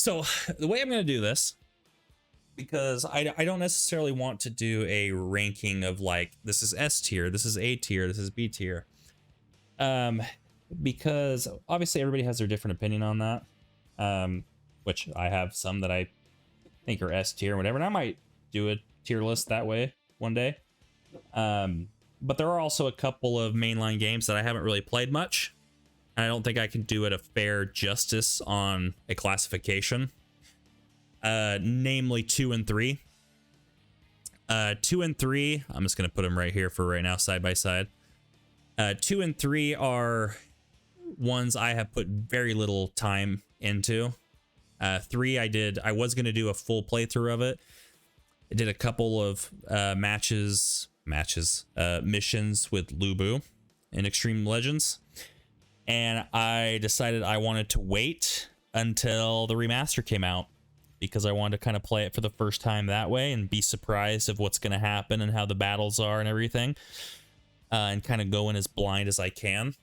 So the way I'm going to do this, because I don't necessarily want to do a ranking of like, this is S tier, this is A tier, this is B tier. Because obviously everybody has their different opinion on that. Which I have some that I think are S tier or whatever, and I might do a tier list that way one day. But there are also a couple of mainline games that I haven't really played much. I don't think I can do it a fair justice on a classification. Namely 2 and 3. 2 and 3, I'm just going to put them right here for right now, side by side. 2 and 3 are ones I have put very little time into. 3 I was going to do a full playthrough of it. I did a couple of missions with Lubu in Extreme Legends. And I decided I wanted to wait until the remaster came out, because I wanted to kind of play it for the first time that way and be surprised of what's going to happen and how the battles are and everything, and kind of go in as blind as I can.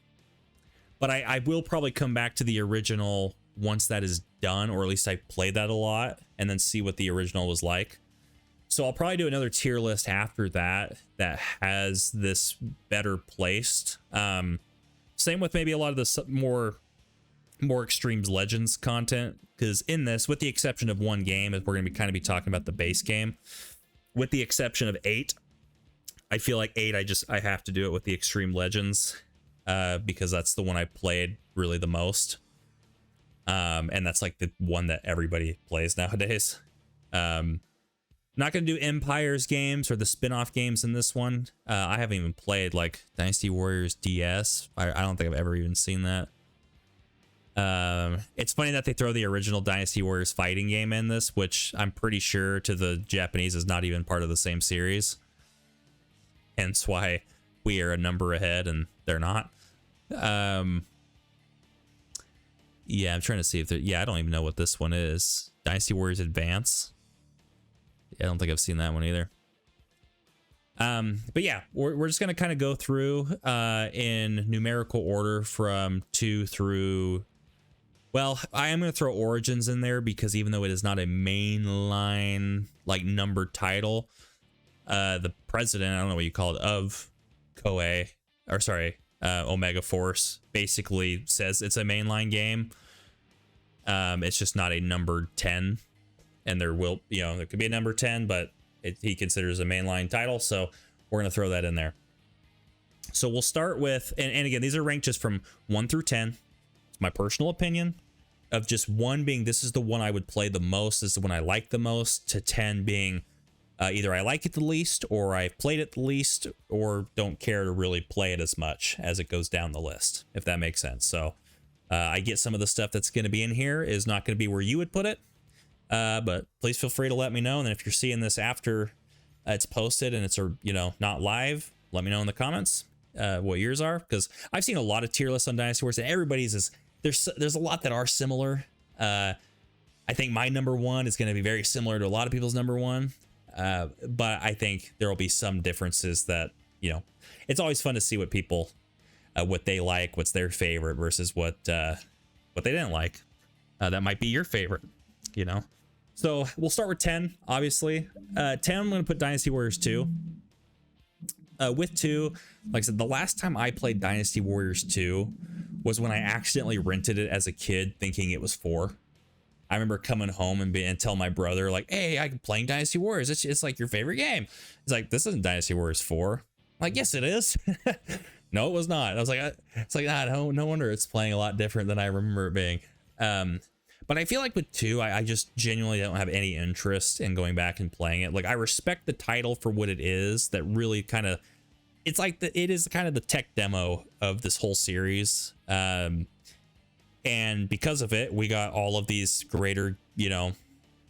But I will probably come back to the original once that is done, or at least I played that a lot, and then see what the original was like. So I'll probably do another tier list after that has this better placed. Same with maybe a lot of the more Extremes Legends content, because in this, with the exception of one game, we're going to be talking about the base game, with the exception of 8, I feel like 8 I have to do it with the Extreme Legends, because that's the one I played really the most, and that's like the one that everybody plays nowadays. Not going to do Empire's games or the spin-off games in this one. I haven't even played like Dynasty Warriors DS. I don't think I've ever even seen that. It's funny that they throw the original Dynasty Warriors fighting game in this, which I'm pretty sure to the Japanese is not even part of the same series. Hence why we are a number ahead and they're not. Yeah, I'm trying to see if yeah, I don't even know what this one is. Dynasty Warriors Advance. I don't think I've seen that one either. But yeah, we're just going to kind of go through in numerical order from 2 through... Well, I am going to throw Origins in there, because even though it is not a mainline, like, numbered title, the president, I don't know what you call it, of Koei, or sorry, Omega Force, basically says it's a mainline game. It's just not a numbered 10. And there will, there could be a number 10, but he considers a mainline title, so we're going to throw that in there. So we'll start with, and again, these are ranked just from 1 through 10. It's my personal opinion, of just 1 being this is the one I would play the most, this is the one I like the most, to 10 being either I like it the least, or I've played it the least, or don't care to really play it as much as it goes down the list, if that makes sense. So I get some of the stuff that's going to be in here is not going to be where you would put it. But please feel free to let me know. And then if you're seeing this after it's posted and it's not live, let me know in the comments what yours are, because I've seen a lot of tier lists on Dynasty Warriors and everybody's is there's a lot that are similar. I think my number 1 is going to be very similar to a lot of people's number 1, but I think there will be some differences that it's always fun to see what people what they like, what's their favorite versus what they didn't like. That might be your favorite. So we'll start with 10, obviously. 10, I'm going to put Dynasty Warriors 2. With 2, like I said, the last time I played Dynasty Warriors 2 was when I accidentally rented it as a kid thinking it was 4. I remember coming home and tell my brother, like, hey, I'm playing Dynasty Warriors. It's like your favorite game. He's like, this isn't Dynasty Warriors 4. I'm like, yes, it is. No, it was not. I was like, it's like, no wonder it's playing a lot different than I remember it being. But I feel like with 2, I just genuinely don't have any interest in going back and playing it. Like, I respect the title for what it is. That really kind of, it's like it is kind of the tech demo of this whole series. And because of it, we got all of these greater, in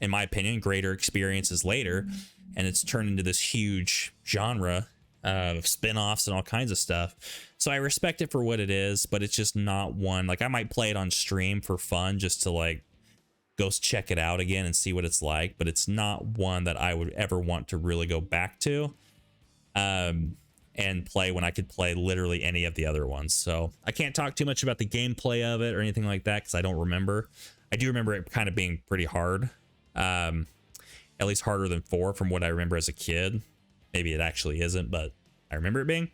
my opinion, greater experiences later. And it's turned into this huge genre of spin-offs and all kinds of stuff. So I respect it for what it is, but it's just not one, like I might play it on stream for fun just to like go check it out again and see what it's like, but it's not one that I would ever want to really go back to and play when I could play literally any of the other ones. So I can't talk too much about the gameplay of it or anything like that because I don't remember. I do remember it kind of being pretty hard, at least harder than 4 from what I remember as a kid. Maybe it actually isn't, but I remember it being.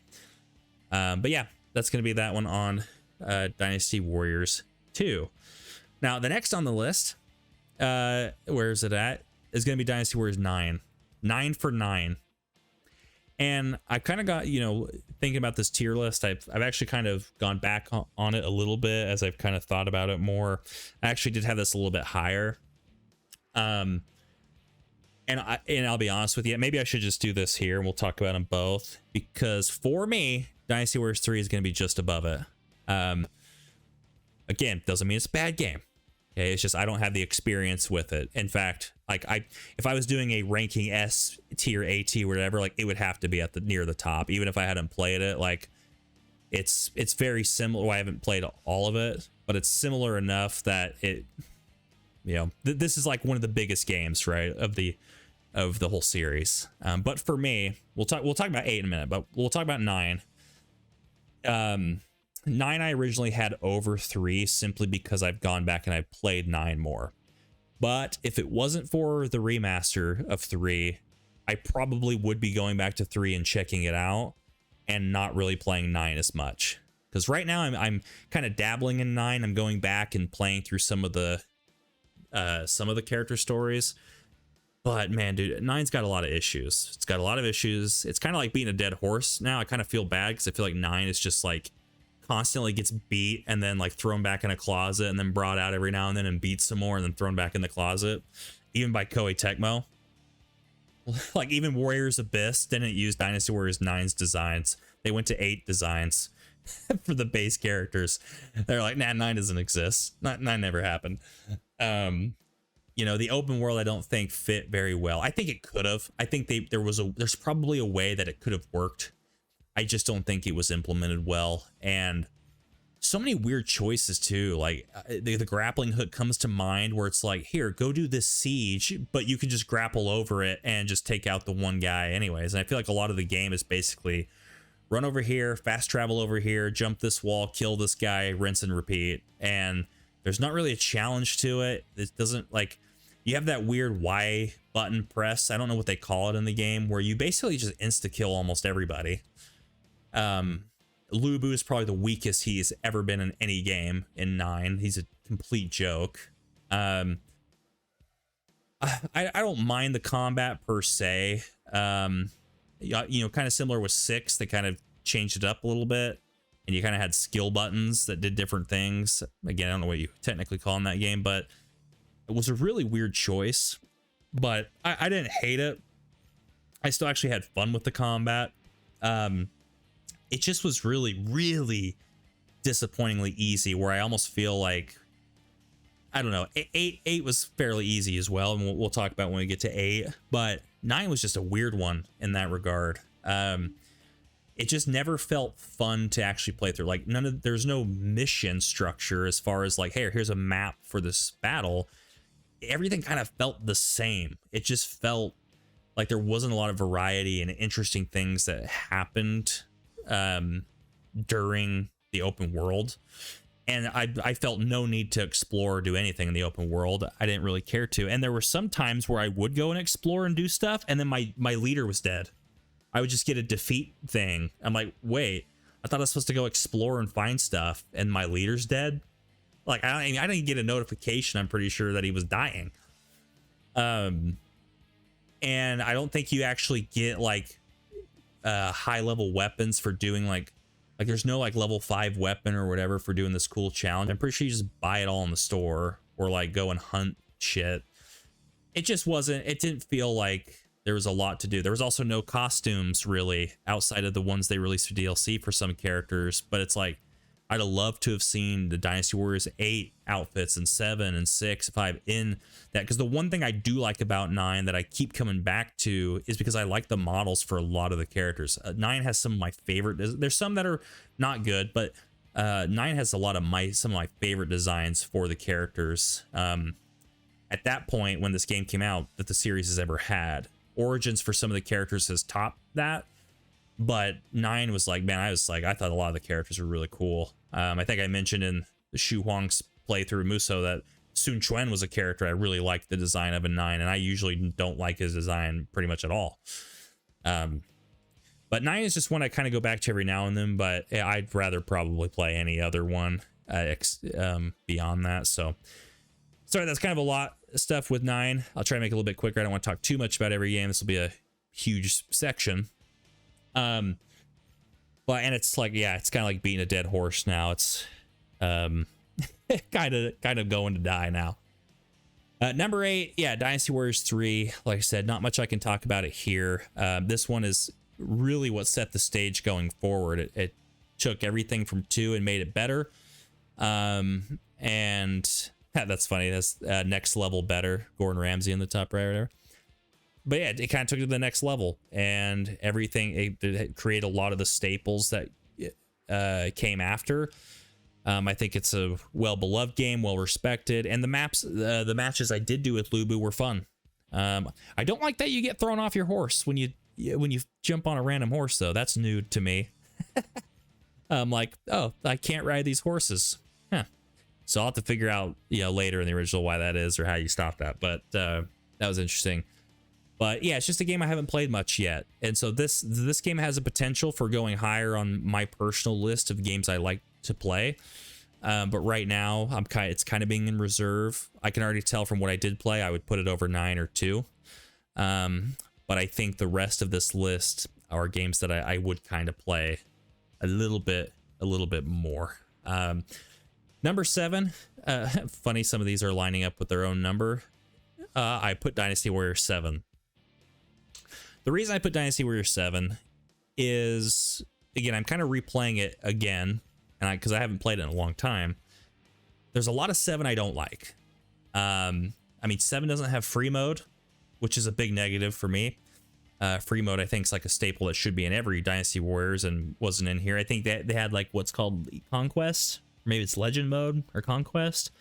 But yeah, that's going to be that one on Dynasty Warriors 2. Now, the next on the list, where is it at, is going to be Dynasty Warriors 9. 9 for 9. And I kind of got, you know, thinking about this tier list, I've actually kind of gone back on it a little bit as I've kind of thought about it more. I actually did have this a little bit higher. And I'll be honest with you, maybe I should just do this here and we'll talk about them both, because for me, Dynasty Warriors 3 is going to be just above it. Again, doesn't mean it's a bad game. Okay, it's just I don't have the experience with it. In fact, like if I was doing a ranking S tier, A tier, whatever, like it would have to be at the near the top, even if I hadn't played it. Like it's very similar. Well, I haven't played all of it, but it's similar enough that it, you know, this is like one of the biggest games, right, of the whole series. But for me, we'll talk about 8 in a minute, but we'll talk about 9. 9 I originally had over 3 simply because I've gone back and I've played 9 more. But if it wasn't for the remaster of 3, I probably would be going back to 3 and checking it out and not really playing 9 as much. Because right now I'm kind of dabbling in 9. I'm going back and playing through some of the character stories. But man, dude, 9's got a lot of issues. It's got a lot of issues. It's kind of like being a dead horse now. I kind of feel bad because I feel like 9 is just like constantly gets beat and then like thrown back in a closet and then brought out every now and then and beat some more and then thrown back in the closet, even by Koei Tecmo. Like even Warriors Abyss didn't use Dynasty Warriors 9's designs. They went to 8 designs for the base characters. They're like, nah, 9 doesn't exist. 9 never happened. You know, the open world I don't think fit very well. I think it could have. I think there's probably a way that it could have worked. I just don't think it was implemented well, and so many weird choices too. Like the grappling hook comes to mind, where it's like, here, go do this siege, but you can just grapple over it and just take out the one guy anyways. And I feel like a lot of the game is basically run over here, fast travel over here, jump this wall, kill this guy, rinse and repeat. And there's not really a challenge to it. It doesn't, like, you have that weird Y button press, I don't know what they call it in the game, where you basically just insta kill almost everybody. Lubu is probably the weakest he's ever been in any game in 9. He's a complete joke. I don't mind the combat per se. You know, kind of similar with 6, they kind of changed it up a little bit, and you kind of had skill buttons that did different things. Again, I don't know what you technically call in that game, but it was a really weird choice. But I didn't hate it. I still actually had fun with the combat. It just was really, really disappointingly easy, where I almost feel like, I don't know, 8 was fairly easy as well, and we'll talk about when we get to 8, but 9 was just a weird one in that regard. It just never felt fun to actually play through. Like there's no mission structure as far as like, hey, here's a map for this battle. Everything kind of felt the same. It just felt like there wasn't a lot of variety and interesting things that happened during the open world. And I felt no need to explore or do anything in the open world. I didn't really care to. And there were some times where I would go and explore and do stuff, and then my leader was dead. I would just get a defeat thing. I'm like, wait, I thought I was supposed to go explore and find stuff, and my leader's dead? Like, I didn't get a notification, I'm pretty sure, that he was dying. And I don't think you actually get, like, high-level weapons for doing, like there's no like level 5 weapon or whatever for doing this cool challenge. I'm pretty sure you just buy it all in the store or like go and hunt shit. It just wasn't, it didn't feel like there was a lot to do. There was also no costumes really outside of the ones they released for DLC for some characters, but it's like, I'd have loved to have seen the Dynasty Warriors 8 outfits and 7 and 6, 5 in that. Because the one thing I do like about 9 that I keep coming back to is because I like the models for a lot of the characters. 9 has some of my favorite. There's some that are not good, but 9 has a lot of some of my favorite designs for the characters. At that point, when this game came out, that the series has ever had. Origins for some of the characters has topped that. But 9 was like, man, I thought a lot of the characters were really cool. I think I mentioned in the Xu Huang's playthrough Musou that Sun Quan was a character I really liked the design of in 9, and I usually don't like his design pretty much at all. But 9 is just one I kind of go back to every now and then, but I'd rather probably play any other one beyond that. So sorry, that's kind of a lot of stuff with 9. I'll try to make it a little bit quicker. I don't want to talk too much about every game. This will be a huge section. But and it's like, yeah, it's kind of like beating a dead horse now. It's kind of going to die now. Number 8, yeah, Dynasty Warriors 3. Like I said, not much I can talk about it here. This one is really what set the stage going forward. It took everything from 2 and made it better. And that's funny. That's next level better. Gordon Ramsay in the top right there. But yeah, it kind of took it to the next level, and everything. It created a lot of the staples that came after. I think it's a well-beloved game, well-respected, and the matches I did do with Lubu were fun. I don't like that you get thrown off your horse when you jump on a random horse, though. That's new to me. I'm like, oh, I can't ride these horses. Huh. So I'll have to figure out, later in the original why that is or how you stop that. But that was interesting. But yeah, it's just a game I haven't played much yet. And so this game has a potential for going higher on my personal list of games I like to play. But right now, it's kind of being in reserve. I can already tell from what I did play, I would put it over 9 or 2. But I think the rest of this list are games that I would kind of play a little bit more. Number 7, funny, some of these are lining up with their own number. I put Dynasty Warriors 7. The reason I put Dynasty Warriors 7 is, again, I'm kind of replaying it again, and because I haven't played it in a long time. There's a lot of 7 I don't like. 7 doesn't have free mode, which is a big negative for me. Free mode, I think, is like a staple that should be in every Dynasty Warriors and wasn't in here. I think that they had like what's called Conquest. Maybe it's Legend mode or Conquest.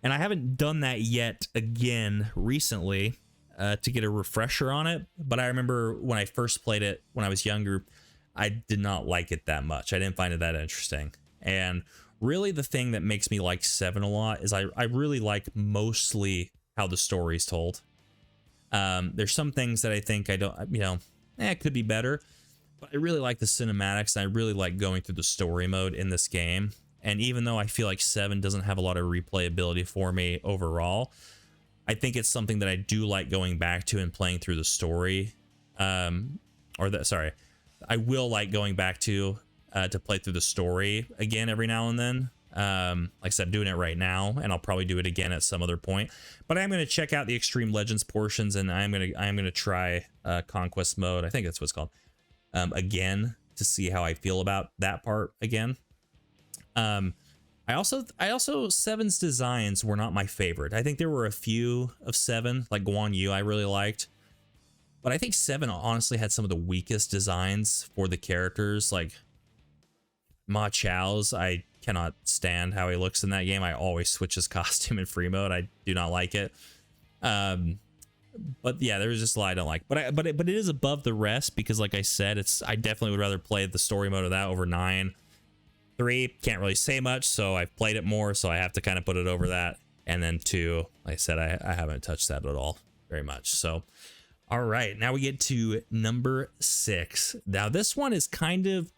And I haven't done that yet again recently to get a refresher on it. But I remember when I first played it when I was younger, I did not like it that much. I didn't find it that interesting. And really the thing that makes me like 7 a lot is I really like mostly how the story's told. There's some things that I think I don't, it could be better. But I really like the cinematics. And I really like going through the story mode in this game. And even though I feel like 7 doesn't have a lot of replayability for me overall, I think it's something that I do like going back to and playing through the story. I will like going back to play through the story again every now and then. Like I said, I'm doing it right now, and I'll probably do it again at some other point. But I'm going to check out the Extreme Legends portions, and I'm gonna try Conquest mode. I think that's what it's called. Again, to see how I feel about that part again. I also 7's designs were not my favorite. I think there were a few of 7, like Guan Yu, I really liked. But I think 7 honestly had some of the weakest designs for the characters. Like Ma Chao's, I cannot stand how he looks in that game. I always switch his costume in free mode. I do not like it. But yeah, there was just a lot I don't like. But it is above the rest because, like I said, I definitely would rather play the story mode of that over 9. 3, can't really say much, so I've played it more, so I have to kind of put it over that. And then 2, like I said, I haven't touched that at all very much. So, all right, now we get to number 6. Now this one is kind of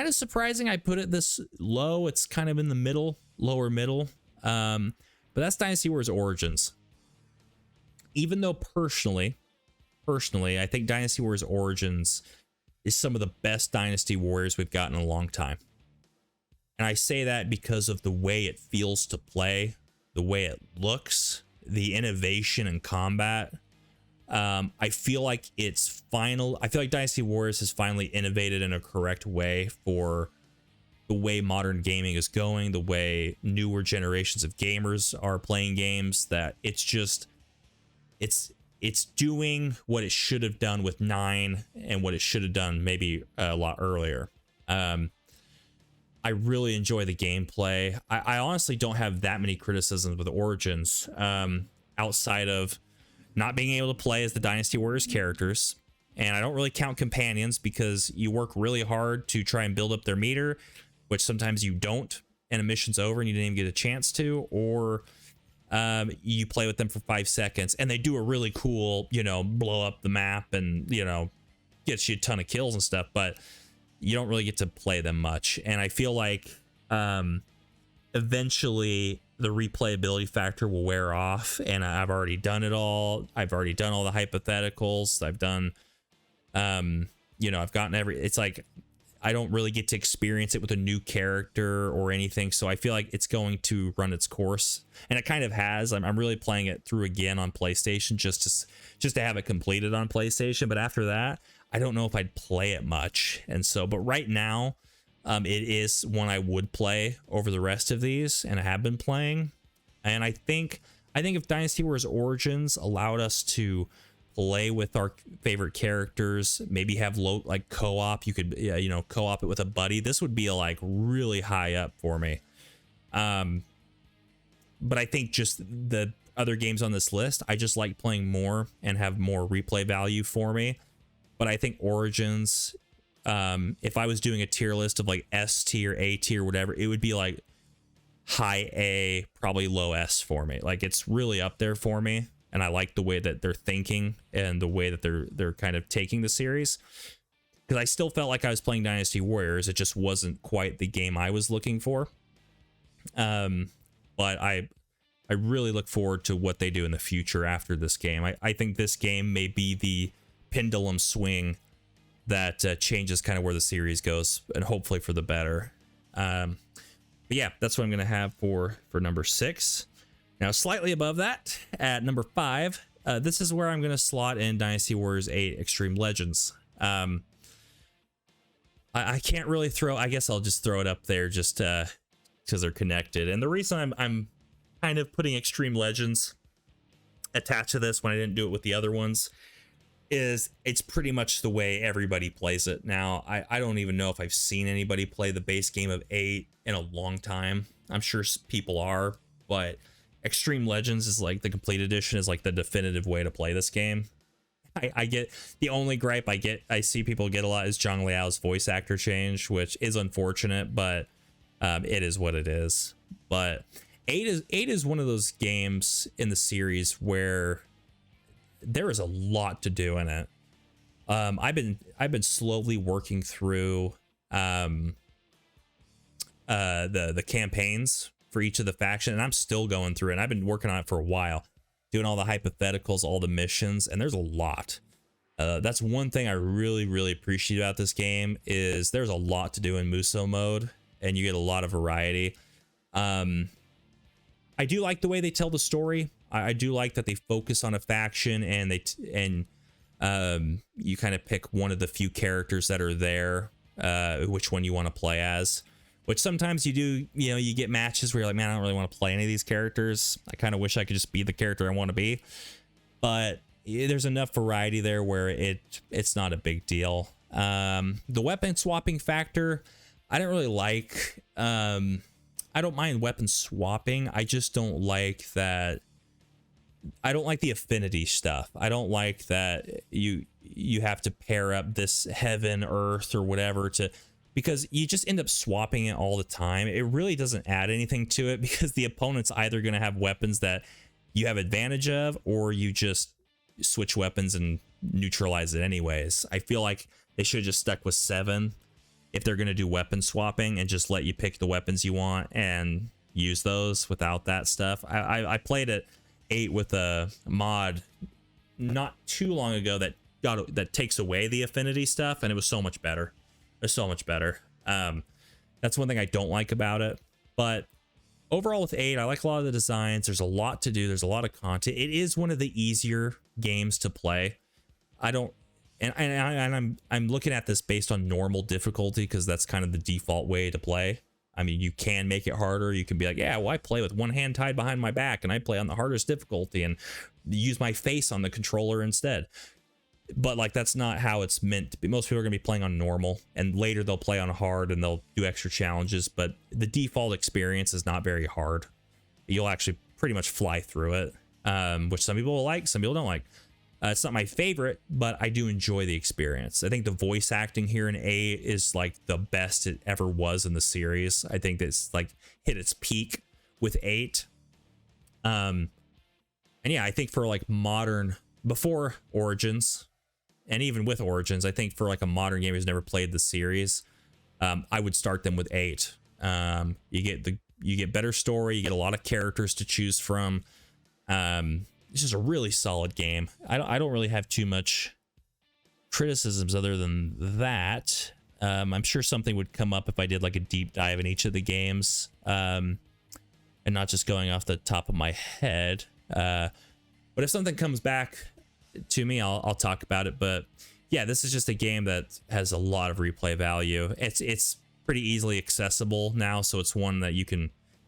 surprising. I put it this low. It's kind of in the middle, lower middle. But that's Dynasty Warriors Origins. Even though personally, I think Dynasty Warriors Origins is some of the best Dynasty Warriors we've gotten in a long time. And I say that because of the way it feels to play, the way it looks, the innovation in combat. I feel like Dynasty Warriors has finally innovated in a correct way for the way modern gaming is going, the way newer generations of gamers are playing games, that it's doing what it should have done with 9 and what it should have done maybe a lot earlier. I really enjoy the gameplay. I honestly don't have that many criticisms with Origins, outside of not being able to play as the Dynasty Warriors characters. And I don't really count companions because you work really hard to try and build up their meter, which sometimes you don't, and a mission's over and you didn't even get a chance to, or You play with them for 5 seconds and they do a really cool, you know, blow up the map and, you know, gets you a ton of kills and stuff, but you don't really get to play them much. And I feel like eventually the replayability factor will wear off, and I've already done it all. I've already done all the hypotheticals. I've done, you know, I've gotten it's like I don't really get to experience it with a new character or anything. So I feel like it's going to run its course, and it kind of has. I'm really playing it through again on PlayStation just to have it completed on PlayStation. But after that, I don't know if I'd play it much. And so, but right now, it is one I would play over the rest of these, and I have been playing. And I think if Dynasty Warriors Origins allowed us to play with our favorite characters, maybe have like co-op, you could, you know, co-op it with a buddy, this would be like really high up for me. But I think just the other games on this list, I just like playing more and have more replay value for me. But I think Origins, if I was doing a tier list of like S tier, A tier, whatever, it would be like high A, probably low S for me. Like, it's really up there for me, and I like the way that they're thinking and the way that they're kind of taking the series. Because I still felt like I was playing Dynasty Warriors, it just wasn't quite the game I was looking for. But I really look forward to what they do in the future after this game. I think this game may be the pendulum swing that changes kind of where the series goes, and hopefully for the better. But yeah, that's what I'm going to have for number 6. Now, slightly above that, at number 5, this is where I'm going to slot in Dynasty Warriors 8 Extreme Legends. I can't really I guess I'll just throw it up there just because they're connected. And the reason I'm kind of putting Extreme Legends attached to this when I didn't do it with the other ones is it's pretty much the way everybody plays it now. I don't even know if I've seen anybody play the base game of 8 in a long time. I'm sure people are, but Extreme Legends is like the complete edition is like the definitive way to play this game. I get the only gripe I see people get a lot is Zhang Liao's voice actor change, which is unfortunate, but it is what it is. But 8 is one of those games in the series where there is a lot to do in it. I've been slowly working through the campaigns for each of the faction, and I'm still going through it. And I've been working on it for a while, doing all the hypotheticals, all the missions, and there's a lot. That's one thing I really appreciate about this game is there's a lot to do in Musou mode, and you get a lot of variety. I do like the way they tell the story. I do like that they focus on a faction, and you kind of pick one of the few characters that are there, which one you want to play as. Which sometimes you do, you know, you get matches where you're like, man, I don't really want to play any of these characters. I kind of wish I could just be the character I want to be. But there's enough variety there where it's not a big deal. The weapon swapping factor, I don't really like. I don't mind weapon swapping. I just don't like that. I don't like the affinity stuff. I don't like that you have to pair up this heaven, earth, or whatever because you just end up swapping it all the time. It really doesn't add anything to it because the opponent's either going to have weapons that you have advantage of, or you just switch weapons and neutralize it anyways. I feel like they should have just stuck with 7 if they're going to do weapon swapping and just let you pick the weapons you want and use those without that stuff. I played it 8 with a mod not too long ago that takes away the affinity stuff, and it was so much better. It's so much better. That's one thing I don't like about it. But overall with 8, I like a lot of the designs. There's a lot to do. There's a lot of content. It is one of the easier games to play. I'm looking at this based on normal difficulty because that's kind of the default way to play. I mean, you can make it harder. You can be like, yeah, well, I play with one hand tied behind my back and I play on the hardest difficulty and use my face on the controller instead. But like, that's not how it's meant to be. Most people are going to be playing on normal, and later they'll play on hard and they'll do extra challenges. But the default experience is not very hard. You'll actually pretty much fly through it, which some people will like, some people don't like. It's not my favorite, but I do enjoy the experience. I think the voice acting here in 8 is like the best it ever was in the series. I think it's like hit its peak with 8. And yeah, I think for like modern, before Origins, and even with Origins, I think for like a modern gamer who's never played the series, I would start them with 8. You get better story, you get a lot of characters to choose from. It's just a really solid game. I don't really have too much criticisms other than that. I'm sure something would come up if I did like a deep dive in each of the games, and not just going off the top of my head. But if something comes back to me, I'll talk about it. But yeah, this is just a game that has a lot of replay value. It's pretty easily accessible now, so it's one that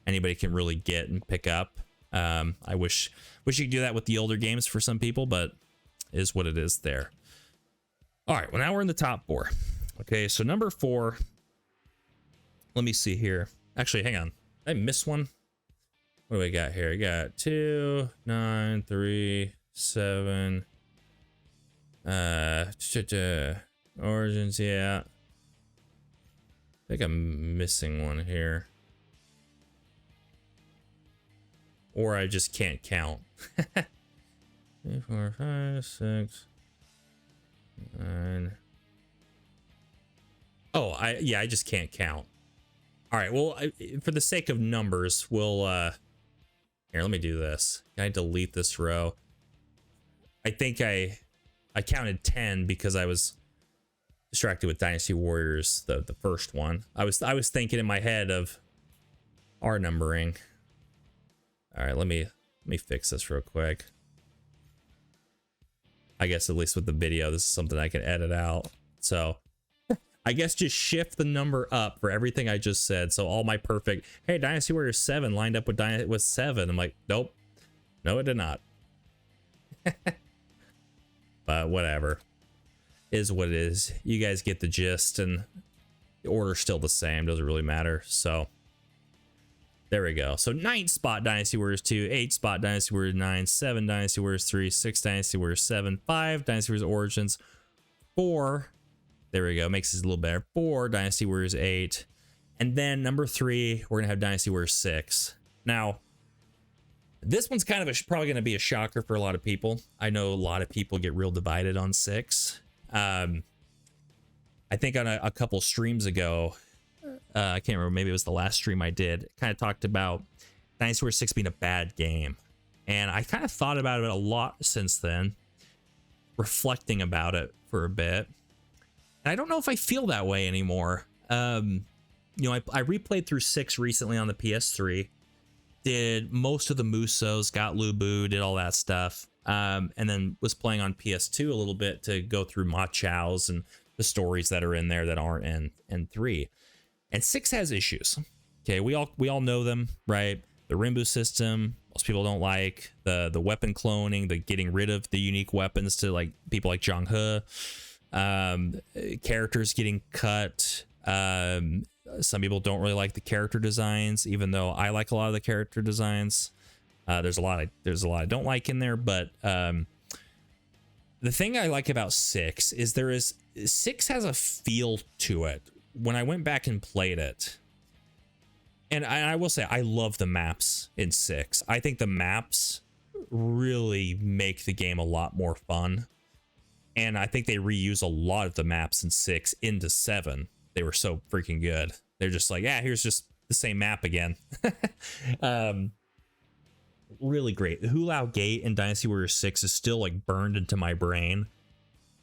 anybody can really get and pick up. I wish you could do that with the older games for some people, but it is what it is there. All right, well, now we're in the top 4. Okay, so number 4. Let me see here. Actually, hang on. Did I miss one? What do we got here? I got 2, 9, 3, 7. Origins, yeah. I think I'm missing one here. Or I just can't count. 3, 4, 5, 6, 9. Oh, I just can't count. All right, well, for the sake of numbers, we'll here, let me do this. Can I delete this row? I think I counted 10 because I was distracted with Dynasty Warriors, the first one. I was thinking in my head of our numbering. All right, let me fix this real quick. I guess at least with the video, this is something I can edit out. So I guess just shift the number up for everything I just said. So all my perfect, hey, Dynasty Warriors 7 lined up with 7. I'm like, nope, no, it did not. But whatever, is what it is. You guys get the gist, and the order's still the same. Doesn't really matter. So there we go. So 9th spot, Dynasty Warriors 2. 8th spot, Dynasty Warriors 9. 7, Dynasty Warriors 3. 6, Dynasty Warriors 7. 5, Dynasty Warriors Origins. 4, there we go. Makes it a little better. 4, Dynasty Warriors 8. And then number 3, we're going to have Dynasty Warriors 6. Now, this one's kind of probably going to be a shocker for a lot of people. I know a lot of people get real divided on 6. I think on a couple streams ago, I can't remember, maybe it was the last stream I did, kind of talked about Dynasty Warriors 6 being a bad game. And I kind of thought about it a lot since then, reflecting about it for a bit. And I don't know if I feel that way anymore. You know, I replayed through 6 recently on the PS3, did most of the Musous, got Lu Bu, did all that stuff. And then was playing on PS2 a little bit to go through Ma Chao's and the stories that are in there that aren't in 3. And 6 has issues. Okay, we all know them, right? The Rimbu system, most people don't like. The weapon cloning, the getting rid of the unique weapons to like people like Zhang He. Characters getting cut. Some people don't really like the character designs, even though I like a lot of the character designs. There's a lot I don't like in there, but the thing I like about 6 is 6 has a feel to it. When I went back and played it, and I will say I love the maps in 6. I think the maps really make the game a lot more fun, and I think they reuse a lot of the maps in 6 into 7. They were so freaking good. They're just like, yeah, here's just the same map again. Really great. The Hulao Gate in Dynasty Warriors 6 is still like burned into my brain,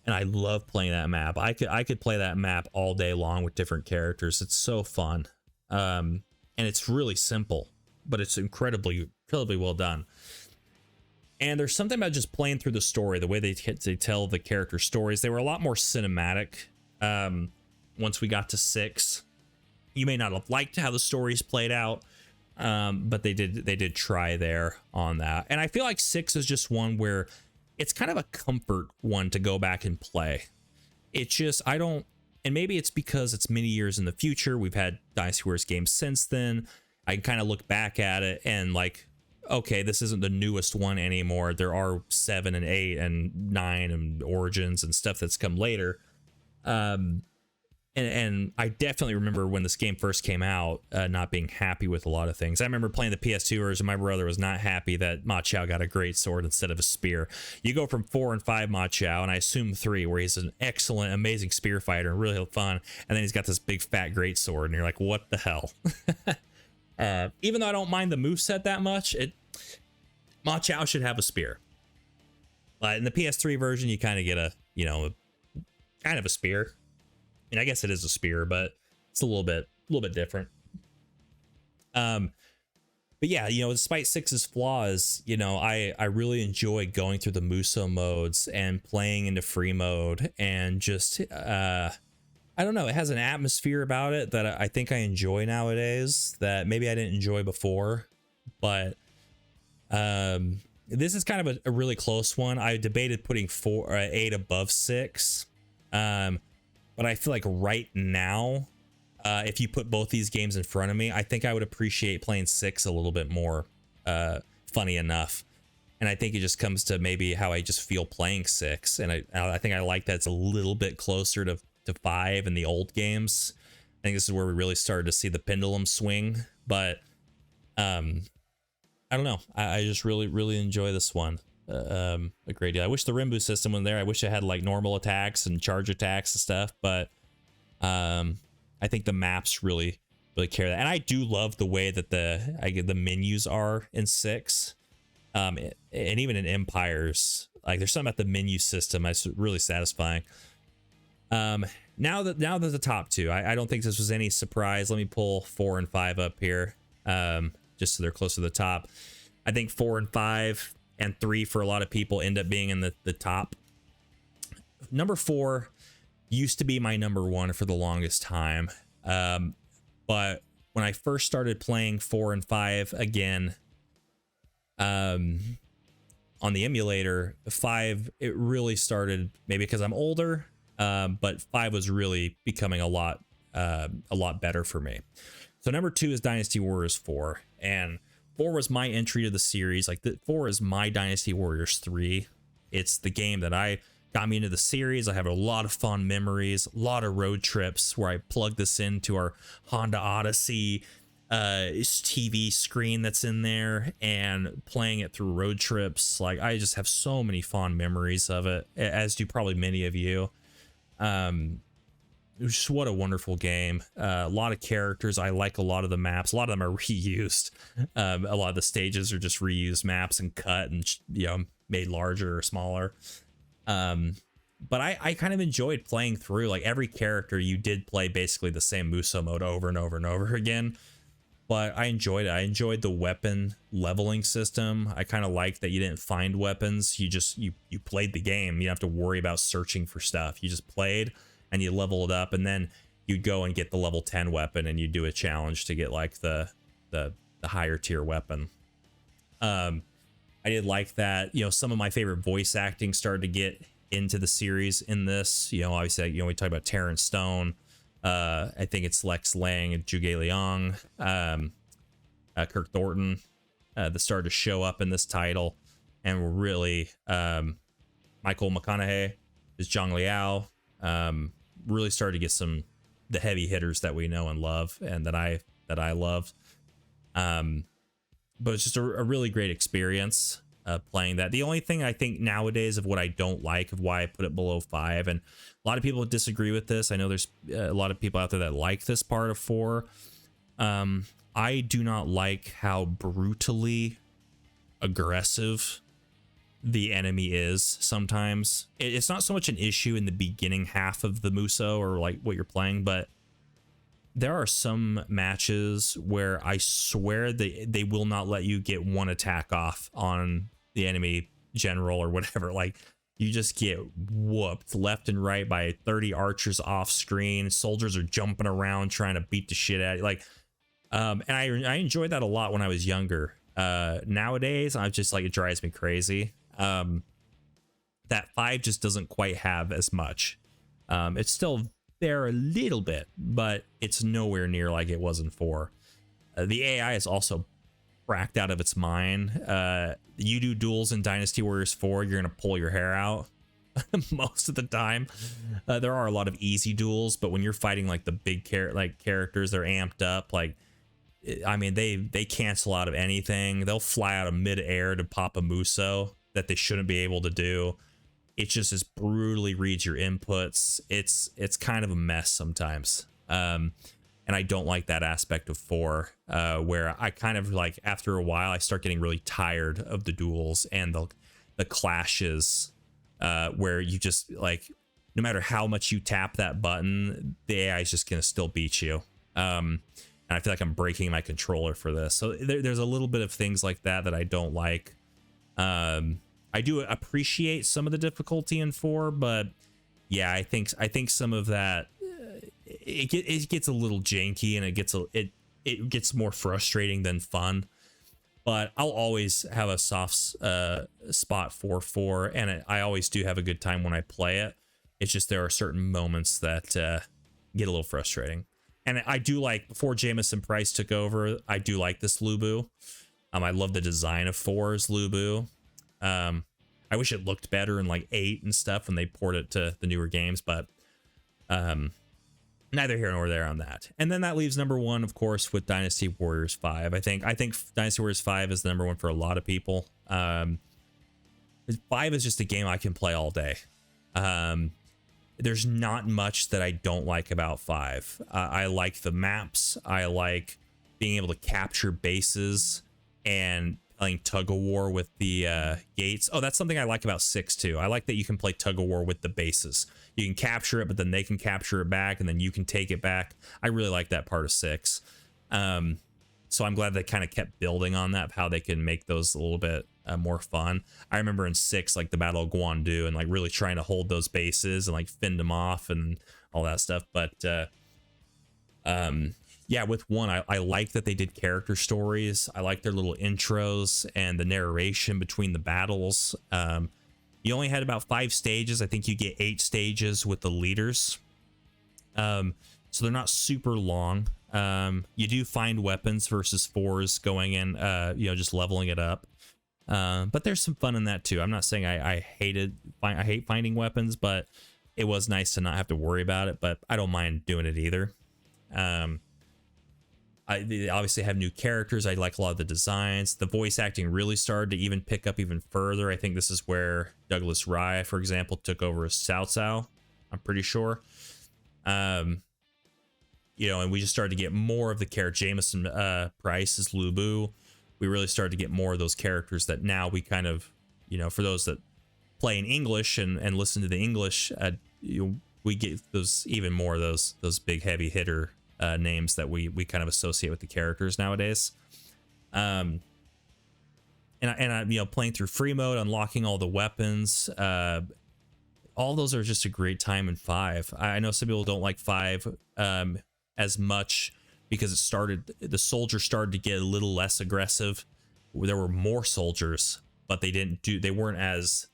and I love playing that map. I could play that map all day long with different characters. It's so fun, and it's really simple, but it's incredibly well done. And there's something about just playing through the story, the way they tell the character stories. They were a lot more cinematic once we got to 6. You may not have liked how the stories played out, but they did try there on that. And I feel like 6 is just one where it's kind of a comfort one to go back and play. It's just, and maybe it's because it's many years in the future. We've had Dynasty Warriors games since then. I can kind of look back at it and like, okay, this isn't the newest one anymore. There are 7 and 8 and 9 and Origins and stuff that's come later. And and I definitely remember when this game first came out, not being happy with a lot of things. I remember playing the PS2 version. My brother was not happy that Ma Chao got a great sword instead of a spear. You go from 4 and 5 Ma Chao, and I assume 3, where he's an excellent, amazing spear fighter and really fun, and then he's got this big fat great sword, and you're like, what the hell? Even though I don't mind the moveset that much, Ma Chao should have a spear. But in the PS3 version, you kind of get a, kind of a spear. I mean, I guess it is a spear, but it's a little bit different. But yeah, despite 6's flaws, I really enjoy going through the Musou modes and playing into free mode, and just I don't know, it has an atmosphere about it that I think I enjoy nowadays that maybe I didn't enjoy before. But this is kind of a really close one. I debated putting 8 above 6. But I feel like right now, if you put both these games in front of me, I think I would appreciate playing 6 a little bit more, funny enough. And I think it just comes to maybe how I just feel playing 6. And I think I like that it's a little bit closer to 5 in the old games. I think this is where we really started to see the pendulum swing. But I don't know. I just really enjoy this one. A great deal. I wish the Rimbu system was there. I wish it had like normal attacks and charge attacks and stuff, but I think the maps really carry that. And I do love the way that the menus are in 6, and even in Empires. Like, there's something about the menu system that's really satisfying. Now that the top 2, I don't think this was any surprise. Let me pull 4 and 5 up here, just so they're close to the top. I think 4 and 5 and 3 for a lot of people end up being in the top. Number 4 used to be my number 1 for the longest time. But when I first started playing 4 and 5 again, on the emulator, 5, it really started, maybe because I'm older, but 5 was really becoming a lot better for me. So number 2 is Dynasty Warriors 4, and 4 was my entry to the series. Like, 4 is my Dynasty Warriors 3. It's the game that got me into the series. I have a lot of fond memories, a lot of road trips where I plugged this into our Honda Odyssey TV screen that's in there and playing it through road trips. Like, I just have so many fond memories of it, as do probably many of you. Just what a wonderful game. A lot of characters. I like a lot of the maps. A lot of them are reused. A lot of the stages are just reused maps and cut and made larger or smaller. But I kind of enjoyed playing through. Like, every character, you did play basically the same Musou mode over and over and over again. But I enjoyed it. I enjoyed the weapon leveling system. I kind of liked that you didn't find weapons. You just you played the game. You don't have to worry about searching for stuff. You just played and you level it up, and then you'd go and get the level 10 weapon, and you do a challenge to get like the higher tier weapon. I did like that. Some of my favorite voice acting started to get into the series in this. Obviously, we talk about Terrence Stone. I think it's Lex Lang and Zhuge Liang, Kirk Thornton, that started to show up in this title, and we're really Michael McConaughey is Zhang Liao. Really started to get the heavy hitters that we know and love, and that I love. But it's just a really great experience playing that. The only thing I think nowadays of what I don't like, of why I put it below 5, and a lot of people disagree with this. I know there's a lot of people out there that like this part of 4. I do not like how brutally aggressive the enemy is sometimes. It's not so much an issue in the beginning half of the Musou or like what you're playing, but there are some matches where I swear they will not let you get one attack off on the enemy general or whatever. Like, you just get whooped left and right by 30 archers off screen. Soldiers are jumping around trying to beat the shit out of you. Like, and I enjoyed that a lot when I was younger. Nowadays, I'm just like, it drives me crazy. That 5 just doesn't quite have as much. It's still there a little bit, but it's nowhere near like it was in 4. The AI is also cracked out of its mind. You do duels in Dynasty Warriors 4, you're gonna pull your hair out. most of the time. There are a lot of easy duels, but when you're fighting like the big characters, they're amped up. Like, I mean, they cancel out of anything. They'll fly out of midair to pop a Musou that they shouldn't be able to do. It just brutally reads your inputs. It's kind of a mess sometimes. And I don't like that aspect of 4, where I kind of like, after a while, I start getting really tired of the duels and the clashes, where you just like, no matter how much you tap that button, the AI is just going to still beat you. And I feel like I'm breaking my controller for this. So there's a little bit of things like that I don't like. I do appreciate some of the difficulty in 4, but yeah, I think some of that, it gets a little janky, and it gets more frustrating than fun. But I'll always have a soft spot for 4, and I always do have a good time when I play it. It's just there are certain moments that get a little frustrating. And I do like, before Jamison Price took over, I do like this Lu Bu. I love the design of 4's Lu Bu. I wish it looked better in like 8 and stuff when they port it to the newer games, but neither here nor there on that. And then that leaves number 1, of course, with Dynasty Warriors 5. I think Dynasty Warriors 5 is the number 1 for a lot of people. 5 is just a game I can play all day. There's not much that I don't like about 5. I like the maps. I like being able to capture bases and playing tug of war with the gates. Oh, that's something I like about 6 too. I like that you can play tug of war with the bases. You can capture it, but then they can capture it back, and then you can take it back. I really like that part of 6. So I'm glad they kind of kept building on that, how they can make those a little bit more fun. I remember in 6, like the Battle of Guandu, and like really trying to hold those bases and like fend them off and all that stuff. But yeah, with 1, I like that they did character stories. I like their little intros and the narration between the battles. You only had about 5 stages. I think you get 8 stages with the leaders. So they're not super long. You do find weapons versus 4s going in, just leveling it up. But there's some fun in that too. I'm not saying I hate finding weapons, but it was nice to not have to worry about it. But I don't mind doing it either. They obviously have new characters. I like a lot of the designs. The voice acting really started to even pick up even further. I think this is where Douglas Rye, for example, took over as Cao Cao. I'm pretty sure. And we just started to get more of the character. Jamison Price is Lu Bu. We really started to get more of those characters that now we kind of, for those that play in English and listen to the English, we get those even more of those big heavy hitter names that we kind of associate with the characters nowadays. And I playing through free mode, unlocking all the weapons, all those are just a great time in 5. I know some people don't like 5 as much because the soldiers started to get a little less aggressive. There were more soldiers, but they weren't as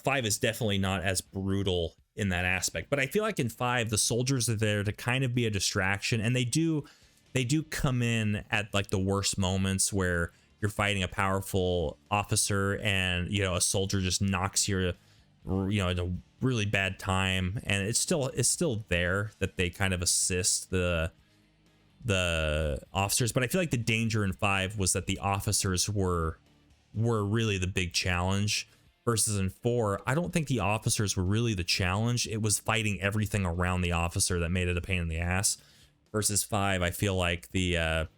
5 is definitely not as brutal in that aspect. But I feel like in 5, the soldiers are there to kind of be a distraction, and they do come in at like the worst moments where you're fighting a powerful officer and a soldier just knocks you in a really bad time, and it's still there that they kind of assist the officers. But I feel like the danger in 5 was that the officers were really the big challenge. Versus in 4, I don't think the officers were really the challenge. It was fighting everything around the officer that made it a pain in the ass. Versus 5, I feel like it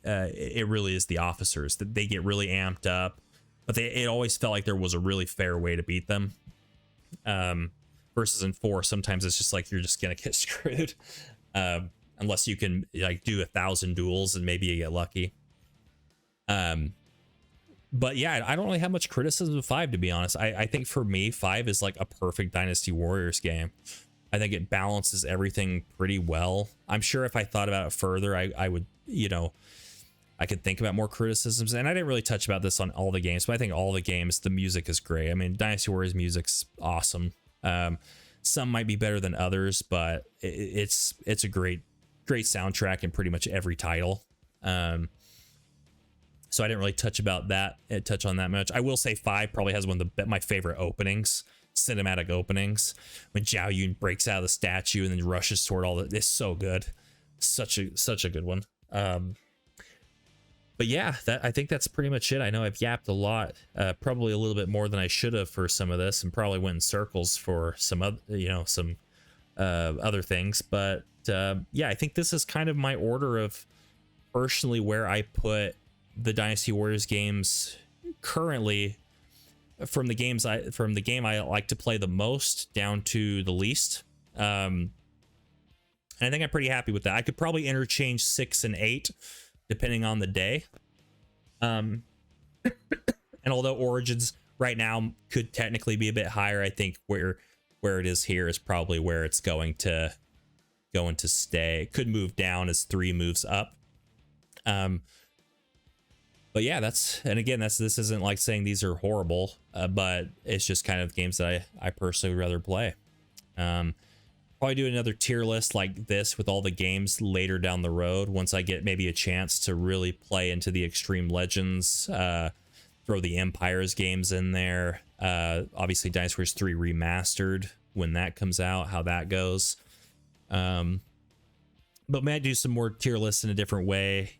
really is the officers that they get really amped up, but it always felt like there was a really fair way to beat them. Versus in 4, sometimes it's just like you're just gonna get screwed, unless you can like do 1,000 duels and maybe you get lucky. But yeah, I don't really have much criticism of 5, to be honest. I think for me, 5 is like a perfect Dynasty Warriors game. I think it balances everything pretty well. I'm sure if I thought about it further, I would, I could think about more criticisms. And I didn't really touch about this on all the games, but I think all the games, the music is great. I mean, Dynasty Warriors music's awesome. Some might be better than others, but it's a great soundtrack in pretty much every title. So I didn't really touch on that much. I will say 5 probably has one of my favorite openings. cinematic openings when Zhao Yun breaks out of the statue and then rushes toward all that. It's so good. Such a good one. But yeah, I think that's pretty much it. I know I've yapped a lot, probably a little bit more than I should have for some of this, and probably went in circles for some other, some other things. But yeah, I think this is kind of my order of personally where I put the Dynasty Warriors games currently, from the game I like to play the most down to the least. And I think I'm pretty happy with that. I could probably interchange 6 and 8 depending on the day. And although Origins right now could technically be a bit higher, I think where it is here is probably where it's going to stay. It could move down as 3 moves up. But yeah, this isn't like saying these are horrible, but it's just kind of games that I personally would rather play. Probably do another tier list like this with all the games later down the road once I get maybe a chance to really play into the Extreme Legends, throw the Empires games in there. Obviously Dynasty Warriors 3 Remastered when that comes out, how that goes. But might do some more tier lists in a different way,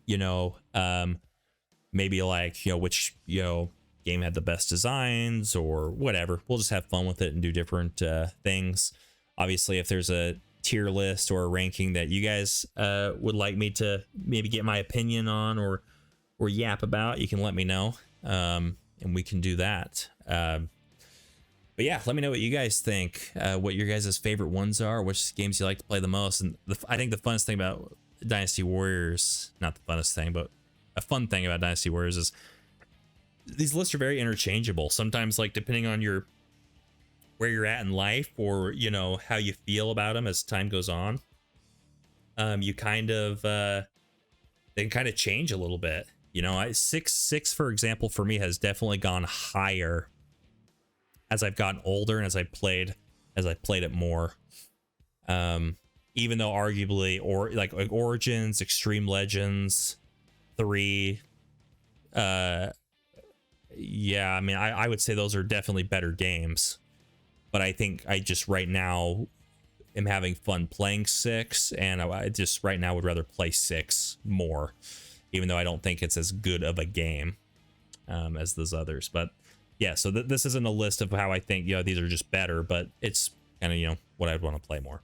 maybe like, which, game had the best designs or whatever. We'll just have fun with it and do different things. Obviously, if there's a tier list or a ranking that you guys would like me to maybe get my opinion on or yap about, you can let me know, and we can do that. But yeah, let me know what you guys think, what your guys' favorite ones are, which games you like to play the most. And I think the funnest thing about Dynasty Warriors, not the funnest thing, but a fun thing about Dynasty Warriors is these lists are very interchangeable. Sometimes, like, depending on where you're at in life, or how you feel about them as time goes on, you kind of they can kind of change a little bit. Six for example for me has definitely gone higher as I've gotten older and as I played it more. Even though arguably like Origins, Extreme Legends 3, yeah, I mean I would say those are definitely better games. But I think I just right now am having fun playing 6, and I just right now would rather play 6 more, even though I don't think it's as good of a game as those others. But yeah, so this isn't a list of how I think these are just better, but it's kind of what I'd want to play more.